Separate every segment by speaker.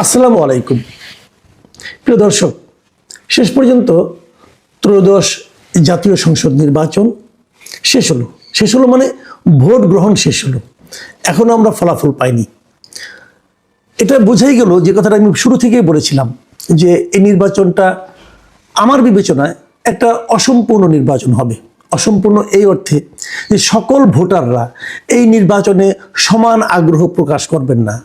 Speaker 1: আসসালামু আলাইকুম প্রিয় দর্শক, শেষ পর্যন্ত ত্রয়োদশ জাতীয় সংসদ নির্বাচন শেষ হলো মানে ভোট গ্রহণ শেষ হলো। এখনো আমরা ফলাফল পাইনি। এটা বোঝাই গেল যে কথাটা আমি শুরু থেকেই বলেছিলাম, যে এই নির্বাচনটা আমার বিবেচনায় একটা অসম্পূর্ণ নির্বাচন হবে। অসম্পূর্ণ এই অর্থে যে সকল ভোটাররা এই নির্বাচনে সমান আগ্রহ প্রকাশ করবেন না,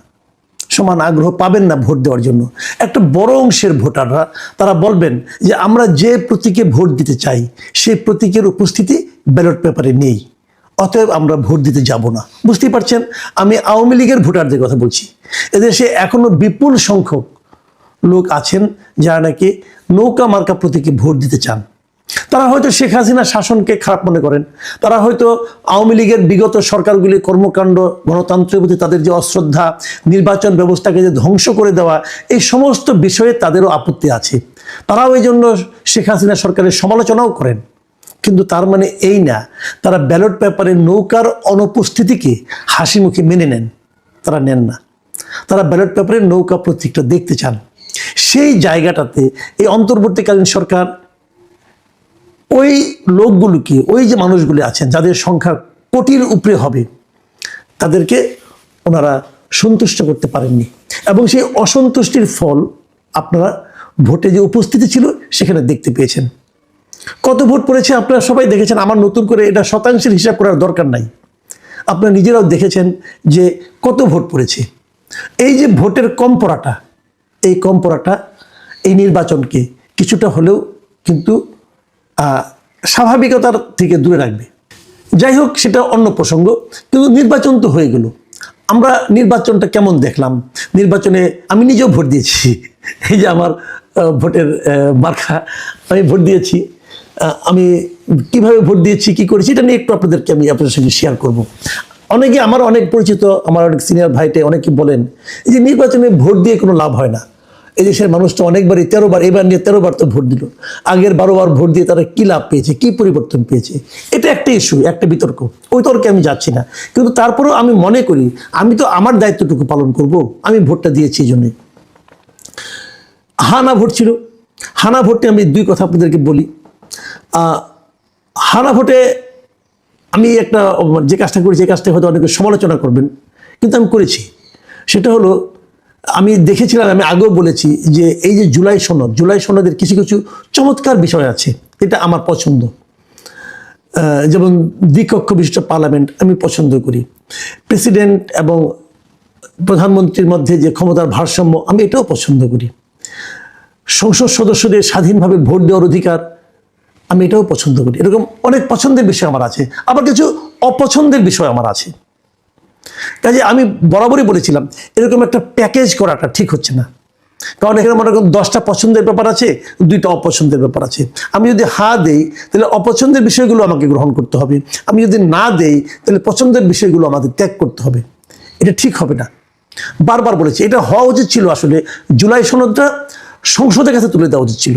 Speaker 1: সমান আগ্রহ পাবেন না ভোট দেওয়ার জন্য। একটা বড় অংশের ভোটাররা তারা বলবেন যে আমরা যে প্রতীকে ভোট দিতে চাই সেই প্রতীকের উপস্থিতি ব্যালট পেপারে নেই, অতএব আমরা ভোট দিতে যাব না। বুঝতেই পারছেন, আমি আওয়ামী লীগের ভোটারদের কথা বলছি। এদেশে এখনো বিপুল সংখ্যক লোক আছেন যারা নাকি নৌকা মার্কা প্রতীকে ভোট দিতে চান। তারা হয়তো শেখ হাসিনা শাসনকে খারাপ মনে করেন, তারা হয়তো আওয়ামী লীগের বিগত সরকারগুলির কর্মকাণ্ড, গণতন্ত্রের প্রতি তাদের যে অশ্রদ্ধা, নির্বাচন ব্যবস্থাকে যে ধ্বংস করে দেওয়া, এই সমস্ত বিষয়ে তাদেরও আপত্তি আছে। তারাও এই জন্য শেখ হাসিনা সরকারের সমালোচনাও করেন। কিন্তু তার মানে এই না তারা ব্যালট পেপারে নৌকার অনুপস্থিতিকে হাসি মুখে মেনে নেন। তারা নেন না, তারা ব্যালট পেপারে নৌকা প্রতীকটা দেখতে চান। সেই জায়গাটাতে এই অন্তর্বর্তীকালীন সরকার ওই লোকগুলোকে, ওই যে মানুষগুলি আছেন যাদের সংখ্যা কোটির উপরে হবে, তাদেরকে ওনারা সন্তুষ্ট করতে পারেননি। এবং সেই অসন্তুষ্টির ফল আপনারা ভোটে যে উপস্থিতি ছিল সেখানে দেখতে পেয়েছেন। কত ভোট পড়েছে আপনারা সবাই দেখেছেন। আমার নতুন করে এটা শতাংশের হিসাব করার দরকার নাই, আপনারা নিজেরাও দেখেছেন যে কত ভোট পড়েছে। এই যে ভোটের কম পড়াটা, এই কম পড়াটা এই নির্বাচনকে কিছুটা হলেও কিন্তু স্বাভাবিকতার থেকে দূরে রাখবে। যাই হোক, সেটা অন্য প্রসঙ্গ। কিন্তু নির্বাচন তো হয়ে গেল। আমরা নির্বাচনটা কেমন দেখলাম? নির্বাচনে আমি নিজেও ভোট দিয়েছি। এই যে আমার ভোটের মার্কা, আমি ভোট দিয়েছি। আমি কিভাবে ভোট দিয়েছি, কি করেছি, এটা নিয়ে একটু আমি আপনাদের সঙ্গে শেয়ার করব। অনেকে, আমার অনেক পরিচিত, আমার অনেক সিনিয়র ভাইতে অনেকে বলেন যে নির্বাচনে ভোট দিয়ে কোনো লাভ হয় না। এই দেশের মানুষ তো অনেকবারই 13 বার, এবার নিয়ে 13 বার তো ভোট দিল। আগের 12 বার ভোট দিয়ে তারা কী লাভ পেয়েছে, কী পরিবর্তন পেয়েছে? এটা একটা ইস্যু, একটা বিতর্ক। ওই তর্কে আমি যাচ্ছি না। কিন্তু তারপরেও আমি মনে করি আমি তো আমার দায়িত্বটুকু পালন করব। আমি ভোটটা দিয়েছি এই জন্যে। হানা ভোট ছিল। হানা ভোটে আমি দুই কথা আপনাদেরকে বলি। হানা ভোটে আমি একটা যে কাজটা করেছি, এই কাজটা হয়তো অনেকে সমালোচনা করবেন, কিন্তু আমি করেছি। সেটা হলো, আমি দেখেছিলাম, আমি আগেও বলেছি যে এই যে জুলাই সনদের কিছু কিছু চমৎকার বিষয় আছে, এটা আমার পছন্দ। যেমন দ্বিকক্ষ বিশিষ্ট পার্লামেন্ট আমি পছন্দ করি। প্রেসিডেন্ট এবং প্রধানমন্ত্রীর মধ্যে যে ক্ষমতার ভারসাম্য, আমি এটাও পছন্দ করি। সংসদ সদস্যদের স্বাধীনভাবে ভোট দেওয়ার অধিকার, আমি এটাও পছন্দ করি। এরকম অনেক পছন্দের বিষয় আমার আছে, আবার কিছু অপছন্দের বিষয় আমার আছে। কাজে আমি বরাবরই বলেছিলাম এরকম একটা প্যাকেজ করাটা ঠিক হচ্ছে না। কারণ এখানে মনে করুন 10টা পছন্দের ব্যাপার আছে, 2টা অপছন্দের ব্যাপার আছে। আমি যদি দেই তাহলে অপছন্দের বিষয়গুলো আমাকে গ্রহণ করতে হবে, আমি যদি না দেই তাহলে পছন্দের বিষয়গুলো আমাদের ত্যাগ করতে হবে। এটা ঠিক হবে না। বারবার বলেছি, এটা হওয়া উচিত ছিল আসলে জুলাই সনদটা সংসদের কাছে তুলে দেওয়া উচিত ছিল।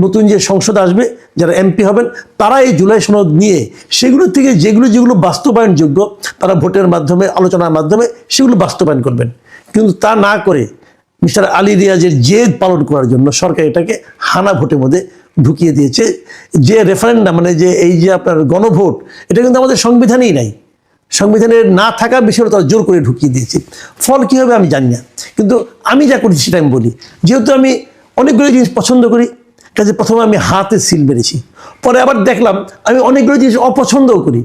Speaker 1: নতুন যে সংসদ আসবে, যারা এমপি হবেন, তারা এই জুলাই সনদ নিয়ে সেগুলো থেকে যেগুলো বাস্তবায়নযোগ্য তারা ভোটের মাধ্যমে, আলোচনার মাধ্যমে সেগুলো বাস্তবায়ন করবেন। কিন্তু তা না করে মিস্টার আলী রিয়াজের জেদ পালন করার জন্য সরকার এটাকে হানা ভোটের মধ্যে ঢুকিয়ে দিয়েছে। যে রেফারেন্ডাম, মানে যে এই যে আপনার গণভোট, এটা কিন্তু আমাদের সংবিধানেই নাই। সংবিধানের না থাকা বিষয়টা তারা জোর করে ঢুকিয়ে দিয়েছে। ফল কী হবে আমি জানি না, কিন্তু আমি যা করেছি সেটা আমি বলি। যেহেতু আমি অনেকগুলো জিনিস পছন্দ করি, কাজে প্রথমে আমি হাতে সিল মেরেছি। পরে আবার দেখলাম আমি অনেকগুলো জিনিস অপছন্দও করি।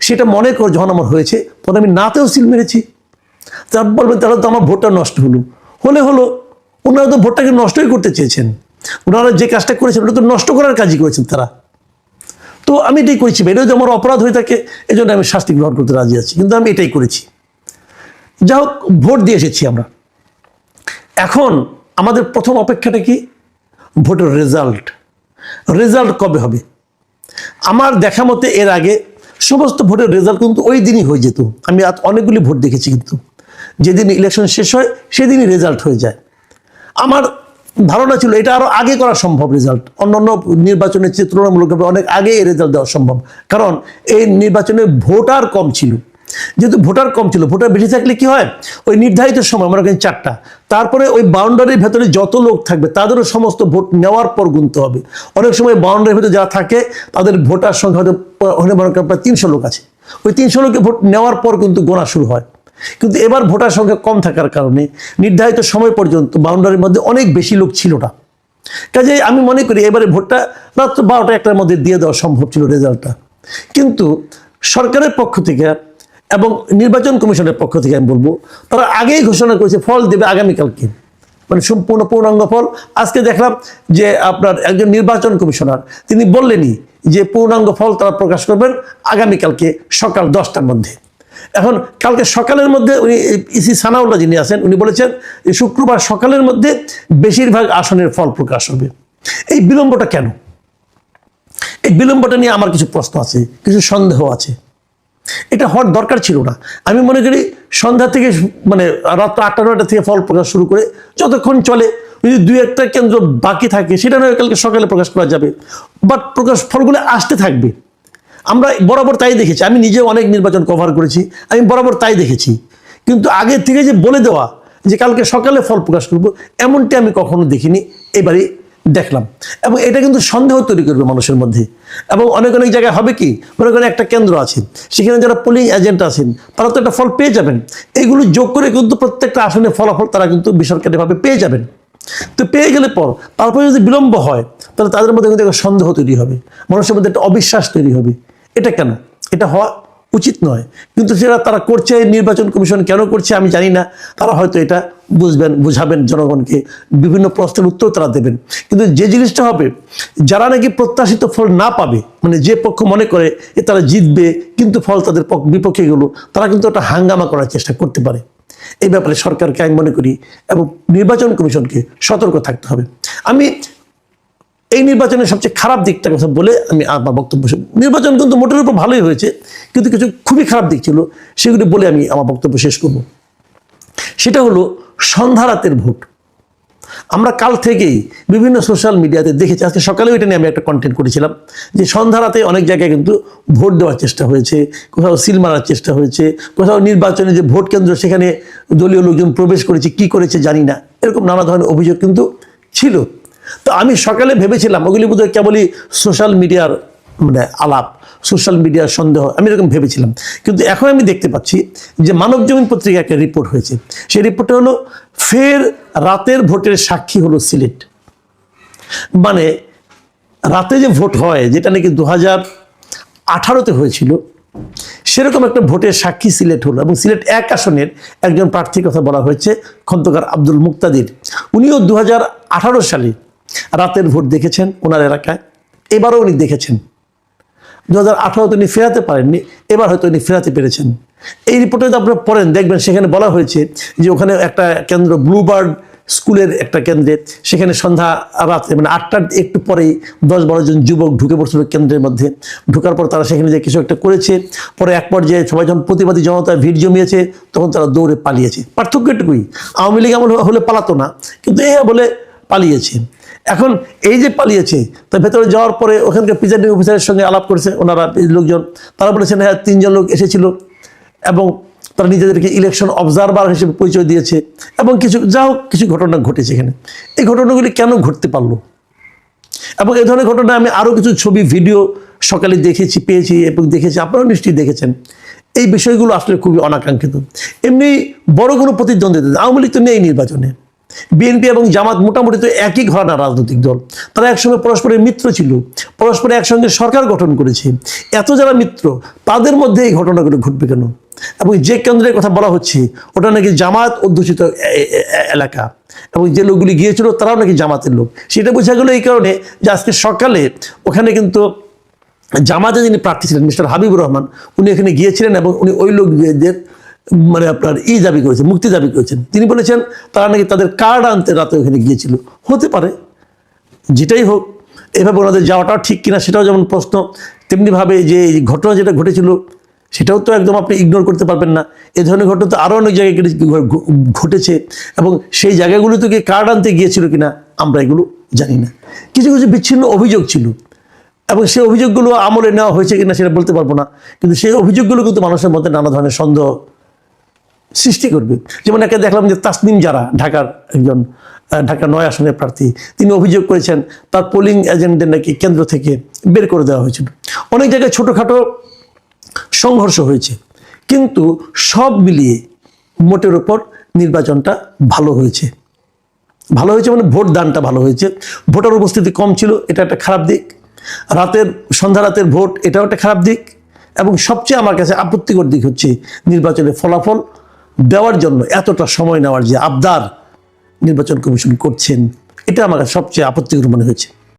Speaker 1: সেটা মনে করে যখন আমার হয়েছে, পরে আমি নাতেও সিল মেরেছি। তারপর বলবেন তাহলে তো আমার ভোটটা নষ্ট হলো। ওনারা তো ভোটটাকে নষ্টই করতে চেয়েছেন। ওনারা যে কাজটা করেছেন ওটা তো নষ্ট করার কাজই করেছেন তারা। তো আমি এটাই করেছি। এটা যদি আমার অপরাধ হয়ে থাকে, এই জন্য আমি শাস্তি গ্রহণ করতে রাজি আছি, কিন্তু আমি এটাই করেছি। যা হোক, ভোট দিয়ে এসেছি আমরা। এখন আমাদের প্রথম অপেক্ষাটা কি? ভোটের রেজাল্ট কবে হবে? আমার দেখা মতে এর আগে সমস্ত ভোটের রেজাল্ট কিন্তু ওই দিনই হয়ে যেত। আমি অনেকগুলি ভোট দেখেছি, কিন্তু যেদিন ইলেকশন শেষ হয় সেদিনই রেজাল্ট হয়ে যায়। আমার ধারণা ছিল এটা আরও আগে করা সম্ভব। রেজাল্ট অন্যান্য নির্বাচনের চেয়ে তুলনামূলকভাবে অনেক আগে এই রেজাল্ট দেওয়া সম্ভব, কারণ এই নির্বাচনে ভোটার কম ছিল। যেহেতু ভোটার কম ছিল, ভোটার বেশি থাকলে কি হয়, ওই নির্ধারিত সময় মনে করেন 4টা, তারপরে ওই বাউন্ডারির ভেতরে যত লোক থাকবে তাদেরও সমস্ত ভোট নেওয়ার পর গুনতে হবে। অনেক সময় বাউন্ডারির ভেতরে যারা থাকে তাদের ভোটার সংখ্যা হয়তো মনে করেন প্রায় 300 লোক আছে, ওই 300 লোকে ভোট নেওয়ার পর কিন্তু গোনা শুরু হয়। কিন্তু এবার ভোটার সংখ্যা কম থাকার কারণে নির্ধারিত সময় পর্যন্ত বাউন্ডারির মধ্যে অনেক বেশি লোক ছিল না। কাজে আমি মনে করি এবারে ভোটটা রাত্র 12টা 1টার মধ্যে দিয়ে দেওয়া সম্ভব ছিল রেজাল্টটা। কিন্তু সরকারের পক্ষ থেকে এবং নির্বাচন কমিশনের পক্ষ থেকে আমি বলবো, তারা আগেই ঘোষণা করেছে ফল দেবে আগামীকালকে, মানে সম্পূর্ণ পূর্ণাঙ্গ ফল। আজকে দেখলাম যে আপনার একজন নির্বাচন কমিশনার তিনি বললেনই যে পূর্ণাঙ্গ ফল তারা প্রকাশ করবেন আগামীকালকে সকাল 10টার মধ্যে। এখন কালকে সকালের মধ্যে উনি ইসি সানাউল্লাহ যিনি আছেন উনি বলেছেন যে শুক্রবার সকালের মধ্যে বেশিরভাগ আসনের ফল প্রকাশ হবে। এই বিলম্বটা কেন? এই বিলম্বটা নিয়ে আমার কিছু প্রশ্ন আছে, কিছু সন্দেহ আছে। এটা হওয়ার দরকার ছিল না। আমি মনে করি সন্ধ্যা থেকে মানে রাত 8টা 9টা থেকে ফল প্রকাশ শুরু করে যতক্ষণ চলে, যদি 2-1টা কেন্দ্র বাকি থাকে সেটা নয় কালকে সকালে প্রকাশ করা যাবে, বাট প্রকাশ ফলগুলো আসতে থাকবে। আমরা বরাবর তাই দেখেছি, আমি নিজেও অনেক নির্বাচন কভার করেছি, আমি বরাবর তাই দেখেছি। কিন্তু আগে থেকে যে বলে দেওয়া যে কালকে সকালে ফল প্রকাশ করব, এমনটি আমি কখনো দেখিনি, এবারই দেখলাম। এবং এটা কিন্তু সন্দেহ তৈরি করবে মানুষের মধ্যে। এবং অনেক অনেক জায়গায় হবে কি, মনে করেন একটা কেন্দ্র আছে, সেখানে যারা পোলিং এজেন্ট আছেন তারা তো একটা ফল পেয়ে যাবেন, এইগুলো যোগ করে কিন্তু প্রত্যেকটা আসনের ফলাফল তারা কিন্তু বেসরকারিভাবে পেয়ে যাবেন। তো পেয়ে গেলে পর তারপরে যদি বিলম্ব হয় তাহলে তাদের মধ্যে কিন্তু একটা সন্দেহ তৈরি হবে, মানুষের মধ্যে একটা অবিশ্বাস তৈরি হবে। এটা কেন? এটা হওয়া উচিত নয়। কিন্তু সেটা তারা করছে, নির্বাচন কমিশন কেন করছে আমি জানি না। তারা হয়তো এটা বুঝাবেন জনগণকে, বিভিন্ন প্রশ্নের উত্তর তারা দেবেন। কিন্তু যে জিনিসটা হবে, যারা নাকি প্রত্যাশিত ফল না পাবে, মানে যে পক্ষ মনে করে যে তারা জিতবে কিন্তু ফল তাদের বিপক্ষে গেল, তারা কিন্তু একটা হাঙ্গামা করার চেষ্টা করতে পারে। এই ব্যাপারে সরকারকে আমি মনে করি এবং নির্বাচন কমিশনকে সতর্ক থাকতে হবে। আমি এই নির্বাচনের সবচেয়ে খারাপ দিকটা কথা বলে আমি আমার বক্তব্য, নির্বাচন কিন্তু মোটের উপর ভালোই হয়েছে, কিন্তু কিছু খুবই খারাপ দিক ছিল, সেগুলি বলে আমি আমার বক্তব্য শেষ করব। সেটা হলো সন্ধ্যা রাতের ভোট। আমরা কাল থেকেই বিভিন্ন সোশ্যাল মিডিয়াতে দেখেছি, আজকে সকালেও এটা নিয়ে আমি একটা কন্টেন্ট করেছিলাম যে সন্ধ্যা রাতে অনেক জায়গায় কিন্তু ভোট দেওয়ার চেষ্টা হয়েছে, কোথাও সিল মারার চেষ্টা হয়েছে, কোথাও নির্বাচনে যে ভোট কেন্দ্র সেখানে দলীয় লোকজন প্রবেশ করেছে, কি করেছে জানি না, এরকম নানা ধরনের অভিযোগ কিন্তু ছিল। তো আমি সকালে ভেবেছিলাম ওগুলি বোধহয় কেবলই সোশ্যাল মিডিয়ার মানে আলাপ, সোশ্যাল মিডিয়ার সন্দেহ, আমি এরকম ভেবেছিলাম। কিন্তু এখন আমি দেখতে পাচ্ছি যে মানবজমিন পত্রিকা একটা রিপোর্ট হয়েছে, সেই রিপোর্টটা হলো ফের রাতের ভোটের সাক্ষী হলো সিলেট। মানে রাতে যে ভোট হয়, যেটা নাকি 2018-তে হয়েছিল, সেরকম একটা ভোটের সাক্ষী সিলেট হলো। এবং সিলেট 1 আসনের একজন প্রার্থীর কথা বলা হয়েছে, খন্দকার আব্দুল মুক্তাদির। উনিও 2018 সালে রাতের ভোট দেখেছেন ওনার এলাকায়, এবারও উনি দেখেছেন। 2018-তে উনি ফেরাতে পারেননি, এবার হয়তো উনি ফেরাতে পেরেছেন। এই রিপোর্টে যদি আপনারা পড়েন দেখবেন সেখানে বলা হয়েছে যে ওখানে একটা কেন্দ্র ব্লুবার্ড স্কুলের একটা কেন্দ্রে, সেখানে সন্ধ্যা রাত্রে মানে 8টার একটু পরেই 10-12 জন যুবক ঢুকে পড়ছিল কেন্দ্রের মধ্যে। ঢোকার পর তারা সেখানে যে কিছু একটা করেছে, পরে এক পর্যায়ে সবাই যখন প্রতিবাদী জনতা ভিড় জমিয়েছে তখন তারা দৌড়ে পালিয়েছে। পার্থক্য এটুকুই, আওয়ামী লীগ আমল হলে পালাতো না, কিন্তু এ বলে পালিয়েছে। এখন এই যে পালিয়েছে, তার ভেতরে যাওয়ার পরে ওখানকার প্রিজাইডিং অফিসারের সঙ্গে আলাপ করেছে ওনারা লোকজন, তারা বলেছেন হ্যাঁ 3 জন লোক এসেছিল এবং তারা নিজেদেরকে ইলেকশন অবজারভার হিসেবে পরিচয় দিয়েছে এবং কিছু ঘটনা ঘটেছে এখানে। এই ঘটনাগুলি কেন ঘটতে পারলো? এবং এই ধরনের ঘটনা আমি আরও কিছু ছবি ভিডিও সকালে পেয়েছি এবং দেখেছি, আপনারাও নিশ্চয়ই দেখেছেন। এই বিষয়গুলো আসলে খুবই অনাকাঙ্ক্ষিত। এমনি বড় কোনো প্রতিদ্বন্দ্বিতা আওয়ামী লীগ তো নেই নির্বাচনে। বিএনপি এবং জামাত মোটামুটি তো একই ঘরানার রাজনৈতিক দল, তারা একসঙ্গে পরস্পরের মিত্র ছিল, পরস্পরে একসঙ্গে সরকার গঠন করেছে। এত যারা মিত্র তাদের মধ্যে এই ঘটনাগুলো ঘটবে কেন? এবং যে কেন্দ্রের কথা বলা হচ্ছে ওটা নাকি জামাত অধ্যুষিত এলাকা, এবং যে লোকগুলি গিয়েছিল তারাও নাকি জামাতের লোক। সেটা বোঝা গেল এই কারণে যে আজকে সকালে ওখানে কিন্তু জামাতে যিনি প্রার্থী ছিলেন মিস্টার হাবিবুর রহমান, উনি এখানে গিয়েছিলেন এবং উনি ওই লোকদের মানে আপনার দাবি করেছেন, মুক্তি দাবি করেছেন। তিনি বলেছেন তারা নাকি তাদের কার্ড আনতে রাতে ওখানে গিয়েছিল। হতে পারে, যেটাই হোক, এভাবে ওনাদের যাওয়াটাও ঠিক কিনা সেটাও যেমন প্রশ্ন, তেমনিভাবে যে ঘটনা যেটা ঘটেছিল সেটাও তো একদম আপনি ইগনোর করতে পারবেন না। এ ধরনের ঘটনা তো আরও অনেক জায়গায় ঘটেছে এবং সেই জায়গাগুলো থেকে কার্ড আনতে গিয়েছিল কিনা আমরা এগুলো জানি না। কিছু কিছু বিচ্ছিন্ন অভিযোগ ছিল এবং সেই অভিযোগগুলো আমলে নেওয়া হয়েছে কিনা সেটা বলতে পারবো না, কিন্তু সেই অভিযোগগুলো কিন্তু মানুষের মধ্যে নানা ধরনের সন্দেহ সৃষ্টি করবে। যেমন একে দেখলাম যে তাসনিম যারা ঢাকার একজন ঢাকা 9 আসনের প্রার্থী, তিনি অভিযোগ করেছেন তার পোলিং এজেন্টদের নাকি কেন্দ্র থেকে বের করে দেওয়া হয়েছিল। অনেক জায়গায় ছোটোখাটো সংঘর্ষ হয়েছে, কিন্তু সব মিলিয়ে মোটের ওপর নির্বাচনটা ভালো হয়েছে। ভালো হয়েছে মানে ভোট দানটা ভালো হয়েছে। ভোটার উপস্থিতি কম ছিল, এটা একটা খারাপ দিক। সন্ধ্যা রাতের ভোট, এটাও একটা খারাপ দিক। এবং সবচেয়ে আমার কাছে আপত্তিকর দিক হচ্ছে নির্বাচনের ফলাফল দেওয়ার জন্য এতটা সময় নেওয়ার যে আবদার নির্বাচন কমিশন করছেন, এটা আমার কাছে সবচেয়ে আপত্তিকর মনে হয়েছে।